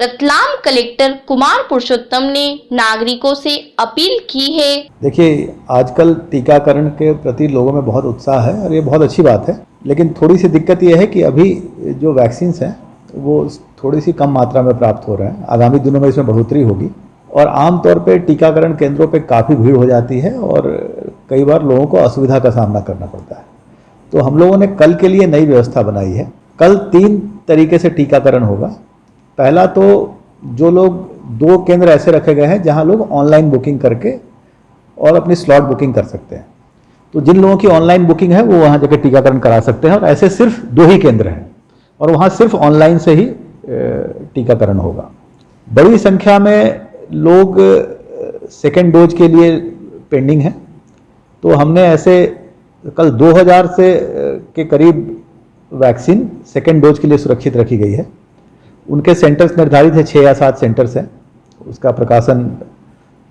Ratlam collector Kumar Purushottam ने नागरिकों से अपील की है। देखिए, आजकल टीकाकरण के प्रति लोगों में बहुत उत्साह है और ये बहुत अच्छी बात है, लेकिन थोड़ी सी दिक्कत ये है कि अभी जो वैक्सीन हैं वो थोड़ी सी कम मात्रा में प्राप्त हो रहे हैं। आगामी दिनों में इसमें बढ़ोतरी होगी और आमतौर पे टीकाकरण केंद्रों पे काफ़ी भीड़ हो जाती है और कई बार लोगों को असुविधा का सामना करना पड़ता है। तो हम लोगों ने कल के लिए नई व्यवस्था बनाई है। कल 3 तरीके से टीकाकरण होगा। पहला तो जो लोग 2 केंद्र ऐसे रखे गए हैं जहां लोग ऑनलाइन बुकिंग करके और अपनी स्लॉट बुकिंग कर सकते हैं। तो जिन लोगों की ऑनलाइन बुकिंग है वो वहां जाकर टीकाकरण करा सकते हैं और ऐसे सिर्फ 2 ही केंद्र हैं और वहां सिर्फ ऑनलाइन से ही टीकाकरण होगा। बड़ी संख्या में लोग सेकेंड डोज के लिए पेंडिंग हैं, तो हमने ऐसे कल 2000 से के करीब वैक्सीन सेकेंड डोज के लिए सुरक्षित रखी गई है। उनके सेंटर्स निर्धारित है, 6 या 7 सेंटर्स हैं। उसका प्रकाशन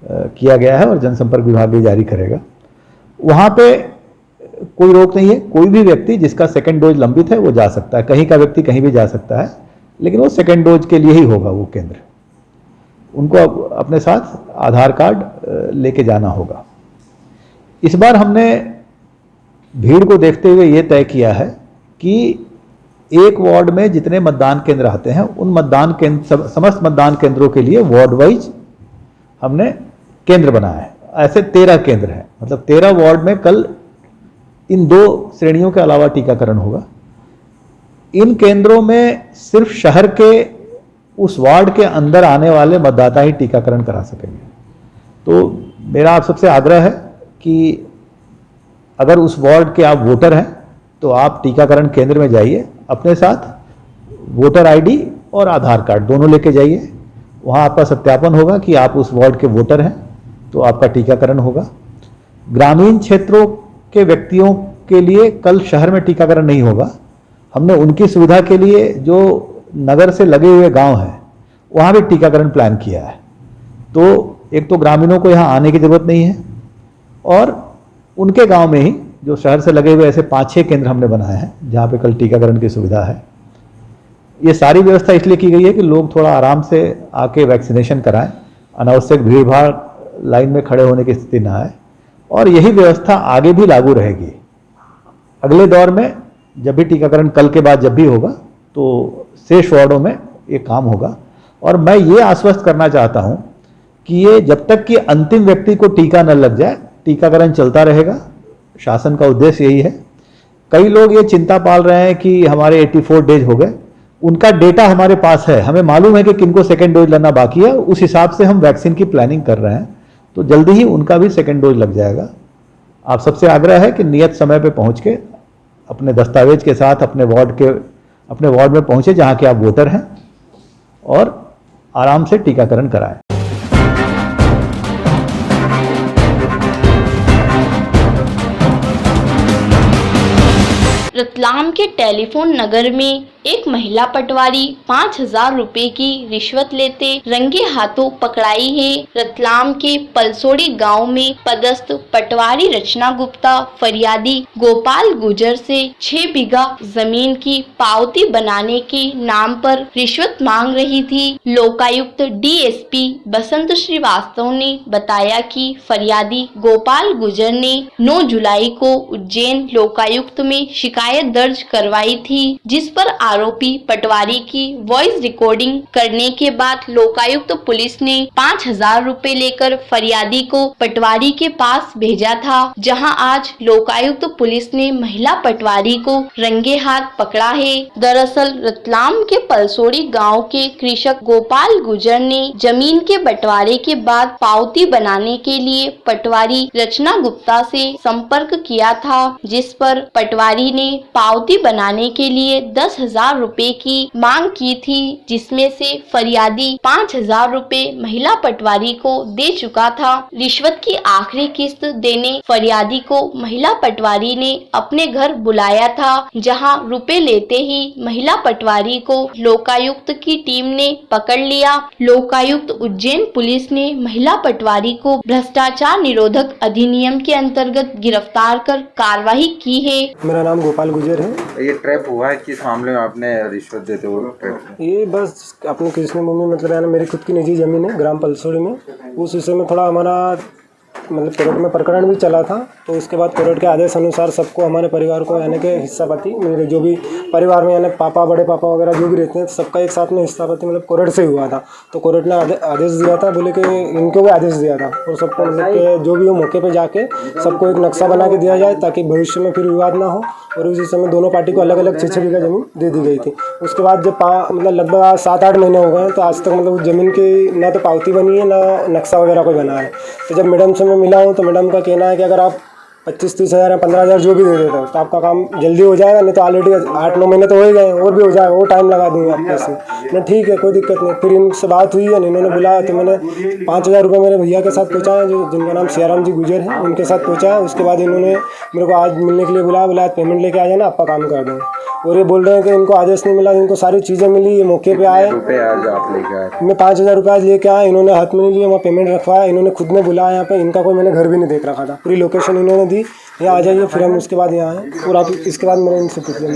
किया गया है और जनसंपर्क विभाग भी जारी करेगा। वहाँ पे कोई रोक नहीं है, कोई भी व्यक्ति जिसका सेकेंड डोज लंबित है वो जा सकता है। कहीं का व्यक्ति कहीं भी जा सकता है, लेकिन वो सेकेंड डोज के लिए ही होगा वो केंद्र। उनको अपने साथ आधार कार्ड लेके जाना होगा। इस बार हमने भीड़ को देखते हुए ये तय किया है कि एक वार्ड में जितने मतदान केंद्र आते हैं उन मतदान केंद्र, समस्त मतदान केंद्रों के लिए वार्ड वाइज हमने केंद्र बनाया है। ऐसे 13 केंद्र हैं, मतलब 13 वार्ड में कल इन 2 श्रेणियों के अलावा टीकाकरण होगा। इन केंद्रों में सिर्फ शहर के उस वार्ड के अंदर आने वाले मतदाता ही टीकाकरण करा सकेंगे। तो मेरा आप सबसे आग्रह है कि अगर उस वार्ड के आप वोटर हैं तो आप टीकाकरण केंद्र में जाइए, अपने साथ वोटर आईडी और आधार कार्ड दोनों लेके जाइए। वहाँ आपका सत्यापन होगा कि आप उस वार्ड के वोटर हैं, तो आपका टीकाकरण होगा। ग्रामीण क्षेत्रों के व्यक्तियों के लिए कल शहर में टीकाकरण नहीं होगा। हमने उनकी सुविधा के लिए जो नगर से लगे हुए गांव हैं वहाँ भी टीकाकरण प्लान किया है। तो एक तो ग्रामीणों को यहाँ आने की ज़रूरत नहीं है और उनके गांव में ही जो शहर से लगे हुए ऐसे 5-6 केंद्र हमने बनाए हैं जहाँ पे कल टीकाकरण की सुविधा है। ये सारी व्यवस्था इसलिए की गई है कि लोग थोड़ा आराम से आके वैक्सीनेशन कराएं, अनावश्यक भीड़ भाड़ लाइन में खड़े होने की स्थिति ना आए। और यही व्यवस्था आगे भी लागू रहेगी। अगले दौर में जब भी टीकाकरण कल के बाद जब भी होगा तो शेष वार्डों में ये काम होगा। और मैं ये आश्वस्त करना चाहता हूँ कि ये जब तक कि अंतिम व्यक्ति को टीका न लग जाए टीकाकरण चलता रहेगा। शासन का उद्देश्य यही है। कई लोग ये चिंता पाल रहे हैं कि हमारे 84 डेज हो गए, उनका डेटा हमारे पास है, हमें मालूम है कि किनको सेकेंड डोज लेना बाकी है। उस हिसाब से हम वैक्सीन की प्लानिंग कर रहे हैं, तो जल्दी ही उनका भी सेकेंड डोज लग जाएगा। आप सबसे आग्रह है कि नियत समय पे पहुंच के अपने दस्तावेज के साथ अपने वार्ड में पहुंचे जहां के आप वोटर हैं और आराम से टीकाकरण कराएं। रतलाम के टेलीफोन नगर में एक महिला पटवारी 5000 रुपए की रिश्वत लेते रंगे हाथों पकड़ाई है। रतलाम के पलसोड़ी गांव में पदस्थ पटवारी रचना गुप्ता फरियादी गोपाल गुजर से 6 बीघा जमीन की पावती बनाने के नाम पर रिश्वत मांग रही थी। लोकायुक्त डीएसपी बसंत श्रीवास्तव ने बताया कि फरियादी गोपाल गुजर ने 9 जुलाई को उज्जैन लोकायुक्त में शिकायत दर्ज करवाई थी, जिस पर आरोपी पटवारी की वॉइस रिकॉर्डिंग करने के बाद लोकायुक्त पुलिस ने 5000 रुपए लेकर फरियादी को पटवारी के पास भेजा था, जहां आज लोकायुक्त पुलिस ने महिला पटवारी को रंगे हाथ पकड़ा है। दरअसल रतलाम के पलसोड़ी गांव के कृषक गोपाल गुजर ने जमीन के बंटवारे के बाद पावती बनाने के लिए पटवारी रचना गुप्ता से संपर्क किया था, जिस पर पटवारी ने पावती बनाने के लिए 10,000 रुपए की मांग की थी, जिसमें से फरियादी 5,000 रुपए महिला पटवारी को दे चुका था। रिश्वत की आखिरी किस्त देने फरियादी को महिला पटवारी ने अपने घर बुलाया था, जहां रुपए लेते ही महिला पटवारी को लोकायुक्त की टीम ने पकड़ लिया। लोकायुक्त उज्जैन पुलिस ने महिला पटवारी को भ्रष्टाचार निरोधक अधिनियम के अंतर्गत गिरफ्तार कर कार्रवाई की है। मेरा नाम गोपाल गोपाल गुजर है। ये ट्रैप हुआ है, किस मामले में आपने रिश्वत देते हुए ट्रैप? ये बस अपनी कृष्ण भूमि मतलब है ना, मेरी खुद की निजी ज़मीन है ग्राम पलसोड़ी में। उस विषय में थोड़ा हमारा मतलब कोर्ट में प्रकरण भी चला था, तो उसके बाद कोर्ट के आदेश अनुसार सबको हमारे परिवार को यानी कि हिस्सापाती मेरे जो भी परिवार में यानी पापा बड़े पापा वगैरह जो भी रहते हैं सबका एक साथ में हिस्सापाती मतलब कोर्ट से हुआ था। तो कोर्ट ने आदेश दिया था, बोले कि इनको भी आदेश दिया था और सबको मतलब कि जो भी हो मौके पे जाके सबको एक नक्शा बना के दिया जाए ताकि भविष्य में फिर विवाद ना हो। और उसी समय दोनों पार्टी को अलग अलग 6 बीघा जमीन दे दी गई थी। उसके बाद जब मतलब लगभग 7-8 महीने हो गए तो आज तक मतलब उस ज़मीन की ना तो पावती बनी है ना नक्शा वगैरह कोई बना है। तो जब मैडम से मैं मिला हूँ तो मैडम का कहना है कि अगर आप 25-30 हज़ार या 15 हज़ार जो भी दे देते हो तो आपका काम जल्दी हो जाएगा, नहीं तो ऑलरेडी 8-9 महीने तो हो ही गए और भी हो जाएगा, वो टाइम लगा दूँगा आपके से। मैं ठीक है कोई दिक्कत नहीं। फिर इनसे बात हुई है, इन्होंने बुलाया तो मैंने 5,000 रुपये मेरे भैया के साथ पहुँचाया जो जिनका नाम सियाराम जी गुजर है, उनके साथ पहुँचाया। उसके बाद इन्होंने मेरे को आज मिलने के लिए बुलाया पेमेंट लेके आ जाना, आपका काम कर देंगे। और ये बोल रहे हैं कि इनको आदेश नहीं मिला, इनको सारी चीज़ें मिली, ये मौके पे आए। रुपये आज आप लेके आए? मैं 5,000 रुपये आज लेके आया, इन्होंने हाथ में नहीं लिए, वहाँ पेमेंट रखवाया, इन्होंने खुद ने बुलाया यहाँ पे। इनका कोई मैंने घर भी नहीं देख रखा था, पूरी लोकेशन इन्होंने दी, यहाँ आ जाइए। फिर हम उसके बाद यहाँ आए और आप इसके बाद मैंने इनसे पूछ लिया।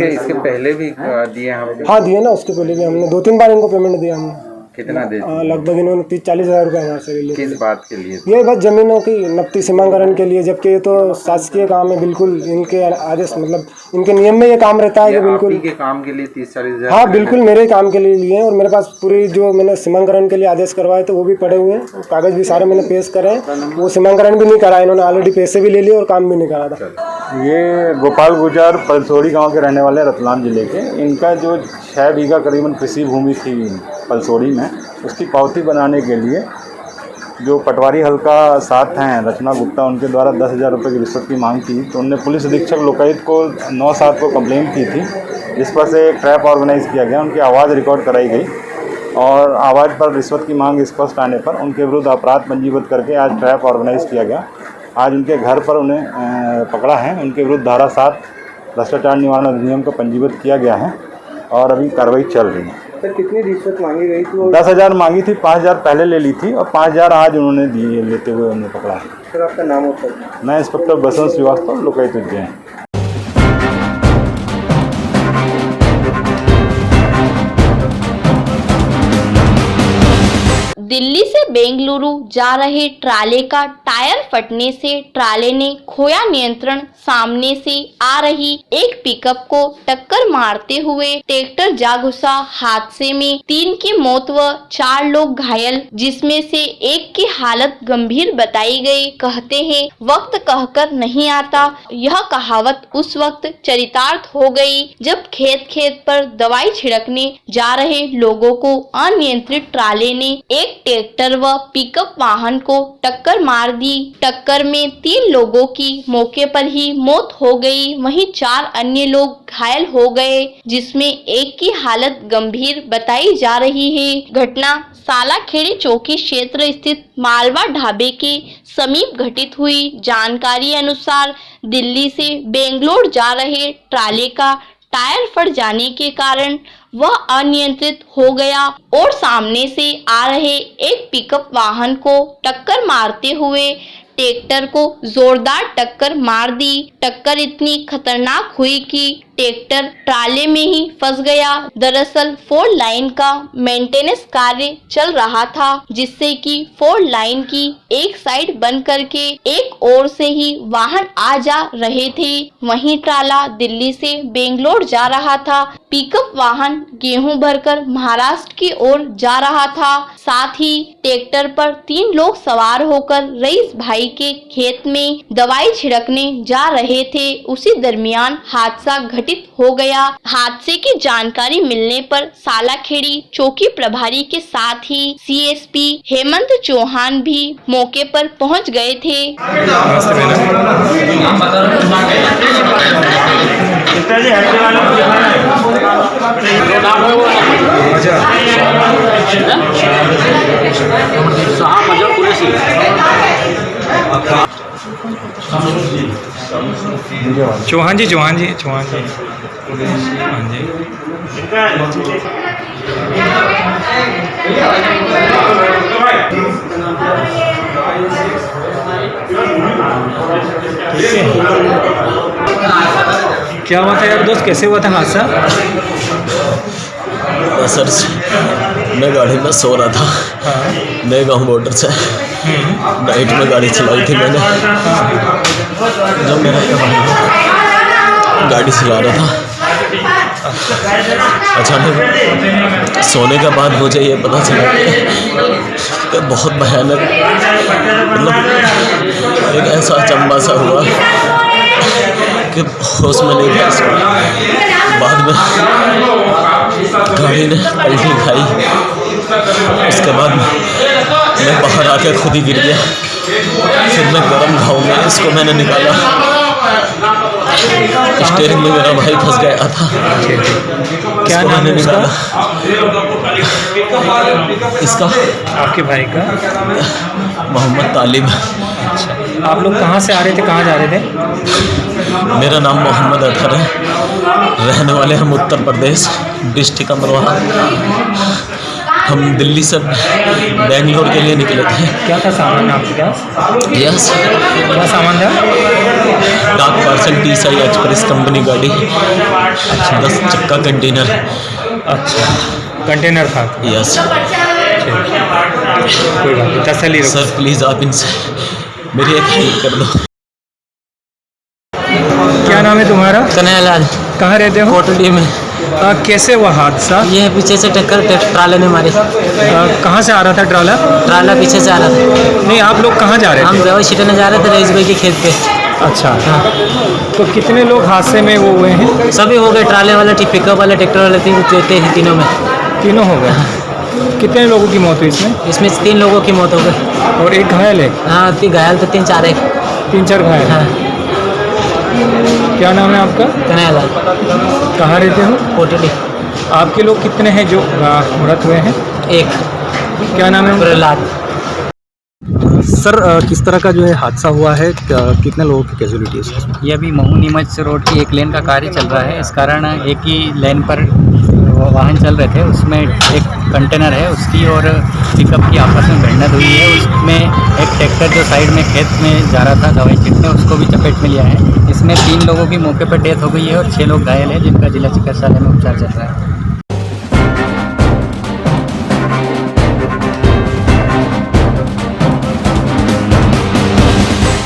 इसके पहले भी दिए हैं? हाँ दिए ना, उसके पहले भी हमने 2-3 बार इनको पेमेंट दिया हमने। कितना दे? लगभग इन्होंने 30-40 हज़ार रुपये हमारे से ले। किस बात के लिए? ये बस ज़मीनों की नपती सीमांकरण के लिए, जबकि ये तो शासकीय काम है, बिल्कुल इनके आदेश मतलब इनके नियम में ये काम रहता है कि बिल्कुल के काम के लिए 30-40 हज़ार? हाँ बिल्कुल मेरे काम के लिए लिए हैं। और मेरे पास पूरी जो मैंने सीमांकरण के लिए आदेश करवाए तो वो भी पड़े हुए हैं, कागज़ भी सारे मैंने पेश करे हैं। वो सीमांकरण भी नहीं करा, इन्होंने ऑलरेडी पैसे भी ले लिए और काम भी नहीं करा था। ये गोपाल गुजर पलसोड़ी गांव के रहने वाले रतलाम जिले के। इनका जो 6 बीघा करीबन कृषि भूमि थी पलसोड़ी में, उसकी पावती बनाने के लिए जो पटवारी हल्का 7 हैं रचना गुप्ता, उनके द्वारा 10,000 रुपये की रिश्वत की मांग की। तो उनने पुलिस अधीक्षक लोकायुक्त को 9/7 को कंप्लेंट की थी, जिस पर से एक ट्रैप ऑर्गेनाइज़ किया गया। उनकी आवाज़ रिकॉर्ड कराई गई और आवाज़ पर रिश्वत की मांग स्पष्ट आने पर उनके विरुद्ध अपराध पंजीबद्ध करके आज ट्रैप ऑर्गेनाइज़ किया गया। आज उनके घर पर उन्हें पकड़ा है। उनके विरुद्ध धारा 7 भ्रष्टाचार निवारण अधिनियम को पंजीबद्ध किया गया है और अभी कार्रवाई चल रही है। सर कितनी रिश्वत मांगी गई थी? 10,000 मांगी थी, 5,000 पहले ले ली थी और 5,000 आज उन्होंने दिए, लेते हुए उन्हें पकड़ा है। सर आपका नाम होता है? मैं इंस्पेक्टर बसंत श्रीवास्तव, लोकायुक्त उज्जैन। दिल्ली से बेंगलुरु जा रहे ट्राले का टायर फटने से ट्राले ने खोया नियंत्रण। सामने से आ रही एक पिकअप को टक्कर मारते हुए ट्रैक्टर जा घुसा। हादसे में 3 की मौत व 4 लोग घायल, जिसमें से एक की हालत गंभीर बताई गई। कहते हैं वक्त कहकर नहीं आता, यह कहावत उस वक्त चरितार्थ हो गई जब खेत खेत पर दवाई छिड़कने जा रहे लोगों को अनियंत्रित ट्राले ने एक ट्रैक्टर व पिकअप वाहन को टक्कर मार दी। टक्कर में 3 लोगों की मौके पर ही मौत हो गई, वहीं 4 अन्य लोग घायल हो गए, जिसमें एक की हालत गंभीर बताई जा रही है। घटना सालाखेड़ी चौकी क्षेत्र स्थित मालवा ढाबे के समीप घटित हुई। जानकारी अनुसार दिल्ली से बेंगलोर जा रहे ट्राले का टायर फट जाने के कारण वह अनियंत्रित हो गया और सामने से आ रहे एक पिकअप वाहन को टक्कर मारते हुए ट्रैक्टर को जोरदार टक्कर मार दी। टक्कर इतनी खतरनाक हुई कि ट्रैक्टर ट्राले में ही फंस गया। दरअसल 4 लाइन का मेंटेनेंस कार्य चल रहा था, जिससे कि 4 लाइन की एक साइड बंद करके एक ओर से ही वाहन आ जा रहे थे। वहीं ट्राला दिल्ली से बेंगलोर जा रहा था। पिकअप वाहन गेहूं भरकर महाराष्ट्र की ओर जा रहा था। साथ ही ट्रैक्टर पर 3 लोग सवार होकर रईस भाई के खेत में दवाई छिड़कने जा रहे थे। उसी दरमियान हादसा घटित हो गया। हादसे की जानकारी मिलने पर सालाखेड़ी चौकी प्रभारी के साथ ही सीएसपी हेमंत चौहान भी मौके पर पहुंच गए थे। चौहान जी हाँ जी ठीक है। क्या हुआ था यार दोस्त, कैसे हुआ था हादसा? सर मैं गाड़ी में सो रहा था। मैं गाँव बॉर्डर से नाइट में गाड़ी चलाई थी मैंने। जब मेरा गाड़ी चला रहा था, अचानक सोने के बाद मुझे ये पता चला कि बहुत भयानक, मतलब एक ऐसा अचंभा सा हुआ कि होश में नहीं था। बाद में गाड़ी ने पलटी खाई, उसके बाद मैं बाहर आके खुद ही गिर गया। फिर मैं गर्म घाव में इसको मैंने निकाला, स्टीयरिंग में मेरा भाई फंस गया था। क्या नाम है इसका? इसका आपके भाई का? मोहम्मद तालिब। आप लोग कहाँ से आ रहे थे, कहाँ जा रहे थे? मेरा नाम मोहम्मद अतहर है, रहने वाले हम उत्तर प्रदेश, डिस्ट्रिक्ट अमरोहा। हम दिल्ली से बेंगलोर के लिए निकले थे। क्या था सामान आपके पास? यस, क्या सामान था? डाक पार्सल TSI एक्सप्रेस कंपनी गाड़ी। अच्छा, 10 चक्का कंटेनर। अच्छा, कंटेनर था? यस। कोई बात नहीं, तसल्ली रखो। सर प्लीज़ आप इनसे मेरी एक हेल्प कर दो। क्या नाम है तुम्हारा? कन्हैयालाल, कहाँ रहते हो? कोटली में। कैसे हुआ हादसा? ये पीछे से टक्कर ट्राले ने मारी। कहाँ से आ रहा था ट्राला? ट्राला पीछे से आ रहा था। नहीं, आप लोग कहाँ जा रहे हम थे? दवाई छींटने जा रहे थे रईस भाई के खेत पे। अच्छा, हाँ। तो कितने लोग हादसे में वो हुए हैं? सभी हो गए, ट्राले वाले, पिकअप वाले, ट्रैक्टर वाले, तीनों में। तीनों हो गए? कितने लोगों की मौत हुई इसमें? इसमें 3 लोगों की मौत हो गई। और एक घायल है? हाँ, घायल तो 3-4 है। 3-4 घायल? हाँ। क्या नाम है आपका? कन्हैयालाल, कहाँ रहते हो? कोटली। आपके लोग कितने हैं जो मृत हुए हैं? 1। क्या नाम है उनका? प्रहलाद। सर, किस तरह का जो है हादसा हुआ है, कितने लोगों की कैजुअलिटी है? ये अभी महू नीमच रोड की एक लेन का कार्य चल रहा है। इस कारण एक ही लेन पर वाहन चल रहे थे, उसमें एक कंटेनर है उसकी और पिकअप की आपस में भिड़ंत हुई है। उसमें एक ट्रैक्टर जो साइड में खेत में जा रहा था दवाई छींटने, उसको भी चपेट में लिया है। इसमें 3 लोगों की मौके पर डेथ हो गई है और 6 लोग घायल हैं, जिनका जिला चिकित्सालय में उपचार चल रहा है।